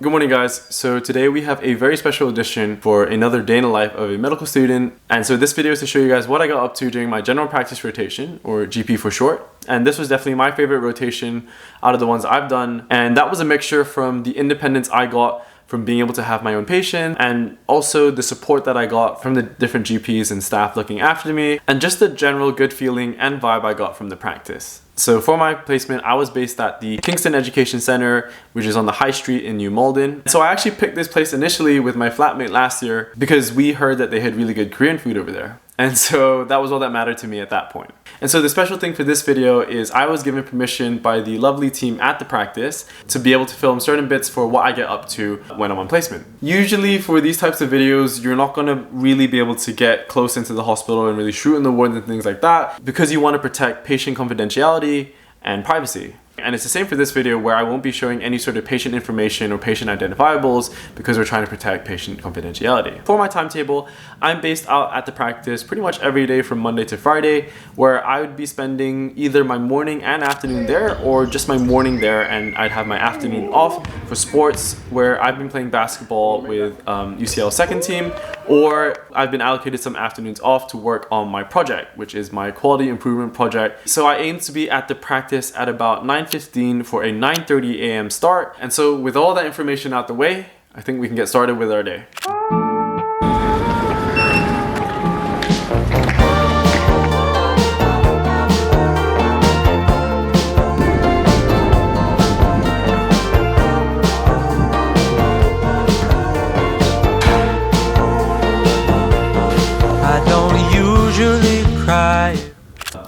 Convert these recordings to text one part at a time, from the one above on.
Good morning, guys. So today we have a very special edition for another day in the life of a medical student. And so this video is to show you guys what I got up to during my general practice rotation, or GP for short. And this was definitely my favorite rotation out of the ones I've done. And that was a mixture from the independence I got from being able to have my own patient, and also the support that I got from the different GPs and staff looking after me, and just the general good feeling and vibe I got from the practice. So for my placement, I was based at the Kingston Education Centre, which is on the High Street in New Malden. So I actually picked this place initially with my flatmate last year because we heard that they had really good Korean food over there. And so that was all that mattered to me at that point. And so the special thing for this video is I was given permission by the lovely team at the practice to be able to film certain bits for what I get up to when I'm on placement. Usually for these types of videos, you're not gonna really be able to get close into the hospital and really shoot in the wards and things like that because you want to protect patient confidentiality and privacy. And it's the same for this video, where I won't be showing any sort of patient information or patient identifiables because we're trying to protect patient confidentiality. For my timetable, I'm based out at the practice pretty much every day from Monday to Friday, where I would be spending either my morning and afternoon there, or just my morning there, and I'd have my afternoon off for sports, where I've been playing basketball with UCL second team, or I've been allocated some afternoons off to work on my project, which is my quality improvement project. So I aim to be at the practice at about 9:15 for a 9:30 a.m. start. And so with all that information out the way, I think we can get started with our day.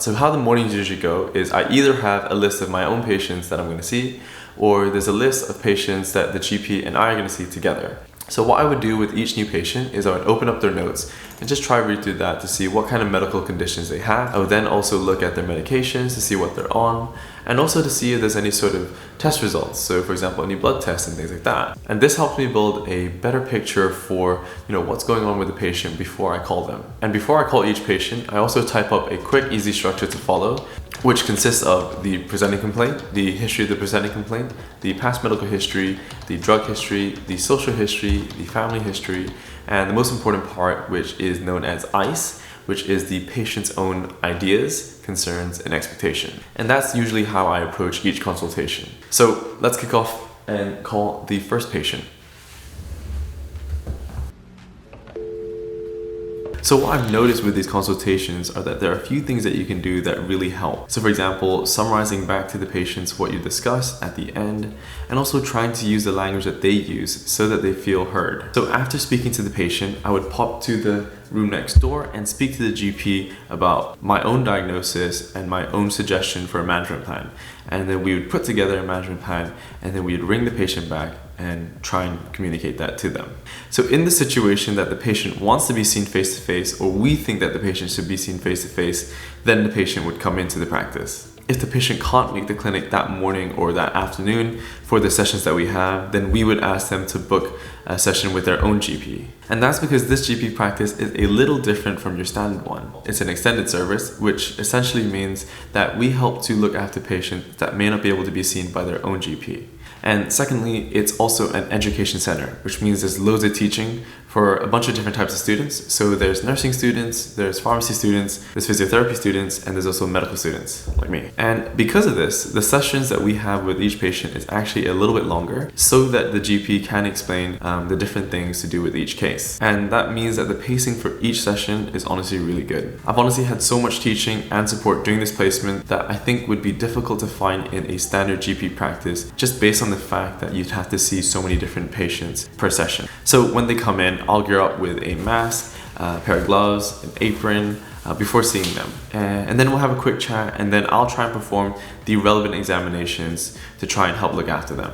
So how the mornings usually go is I either have a list of my own patients that I'm going to see, or there's a list of patients that the GP and I are going to see together. So what I would do with each new patient is I would open up their notes and just try to read through that to see what kind of medical conditions they have. I would then also look at their medications to see what they're on, and also to see if there's any sort of test results. So for example, any blood tests and things like that. And this helps me build a better picture for, what's going on with the patient before I call them. And before I call each patient, I also type up a quick, easy structure to follow, which consists of the presenting complaint, the history of the presenting complaint, the past medical history, the drug history, the social history, the family history, and the most important part, which is known as ICE, which is the patient's own ideas, concerns, and expectation. And that's usually how I approach each consultation. So let's kick off and call the first patient. So what I've noticed with these consultations are that there are a few things that you can do that really help. So for example, summarizing back to the patients what you discussed at the end, and also trying to use the language that they use so that they feel heard. So after speaking to the patient, I would pop to the room next door and speak to the GP about my own diagnosis and my own suggestion for a management plan. And then we would put together a management plan, and then we would ring the patient back and try and communicate that to them. So in the situation that the patient wants to be seen face-to-face, or we think that the patient should be seen face-to-face, then the patient would come into the practice. If the patient can't make the clinic that morning or that afternoon for the sessions that we have, then we would ask them to book a session with their own GP. And that's because this GP practice is a little different from your standard one. It's an extended service, which essentially means that we help to look after patients that may not be able to be seen by their own GP. And secondly, it's also an education center, which means there's loads of teaching for a bunch of different types of students. So there's nursing students, there's pharmacy students, there's physiotherapy students, and there's also medical students like me. And because of this, the sessions that we have with each patient is actually a little bit longer so that the GP can explain the different things to do with each case. And that means that the pacing for each session is honestly really good. I've honestly had so much teaching and support during this placement that I think would be difficult to find in a standard GP practice, just based on the fact that you'd have to see so many different patients per session. So when they come in, I'll gear up with a mask, a pair of gloves, an apron, before seeing them. And then we'll have a quick chat, and then I'll try and perform the relevant examinations to try and help look after them.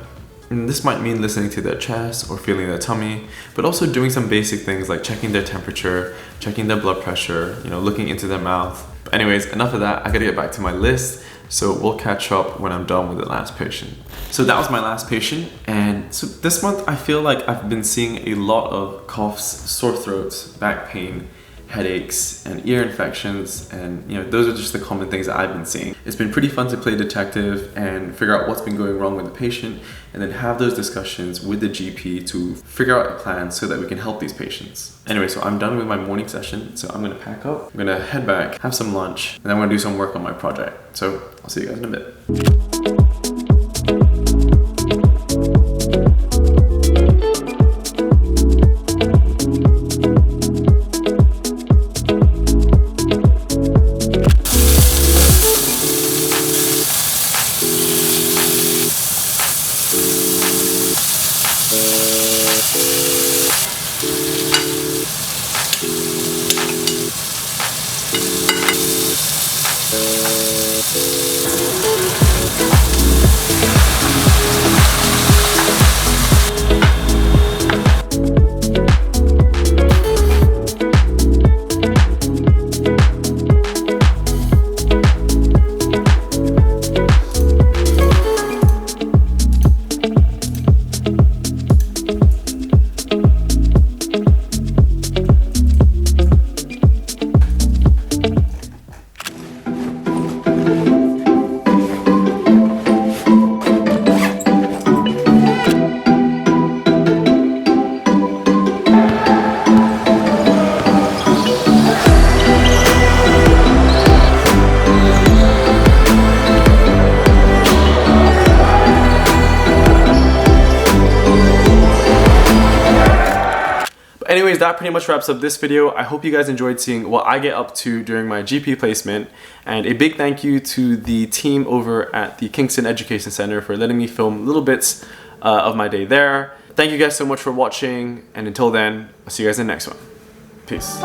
And this might mean listening to their chest or feeling their tummy, but also doing some basic things like checking their temperature, checking their blood pressure, looking into their mouth. But anyways, enough of that. I gotta get back to my list. So we'll catch up when I'm done with the last patient. So that was my last patient, and so this month I feel like I've been seeing a lot of coughs, sore throats, back pain, headaches and ear infections, and those are just the common things that I've been seeing. It's been pretty fun to play detective and figure out what's been going wrong with the patient, and then have those discussions with the GP to figure out a plan so that we can help these patients. Anyway, so I'm done with my morning session, so I'm gonna pack up, I'm gonna head back, have some lunch, and then I'm gonna do some work on my project. So I'll see you guys in a bit. Anyways, that pretty much wraps up this video. I hope you guys enjoyed seeing what I get up to during my GP placement, and a big thank you to the team over at the Kingston Education Centre for letting me film little bits of my day there. Thank you guys so much for watching, and until then, I'll see you guys in the next one. Peace.